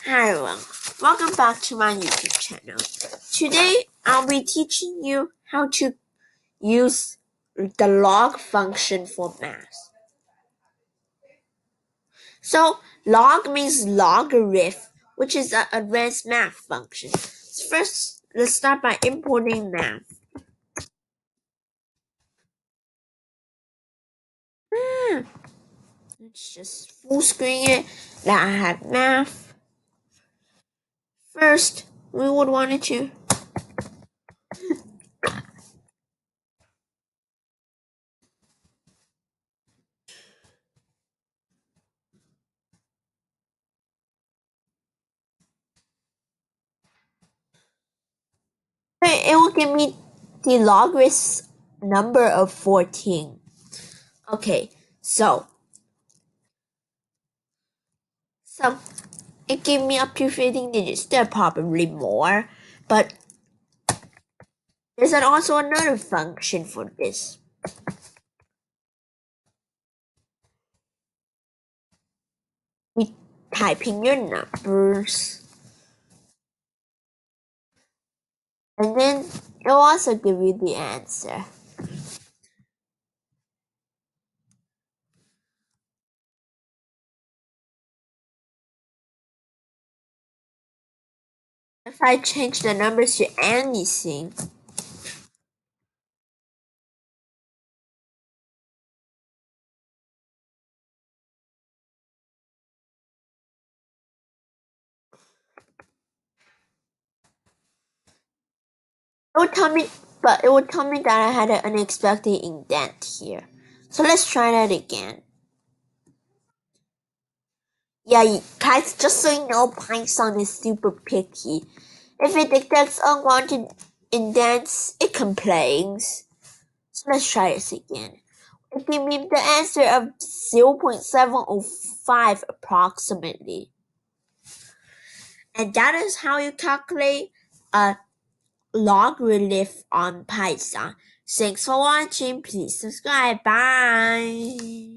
Hi everyone, welcome back to my YouTube channel. Today I'll be teaching you how to use the log function for math. So log means logarithm, which is an advanced math function. First, let's start by importing math. Let's just full screen it that I have math. First, we would want to it will give me the logarithm number of 14. Okay, so it gave me up to 15 digits. There are probably more, but there's also another function for this. We type in your numbers, and then it will also give you the answer. If I change the numbers to anything, it would tell me that I had an unexpected indent here. So let's try that again. Yeah, guys, just so you know, Python is super picky. If it detects unwanted indents, it complains. So let's try this again. It gave me the answer of 0.705 approximately. And that is how you calculate a logarithm on Python. Thanks for watching. Please subscribe. Bye.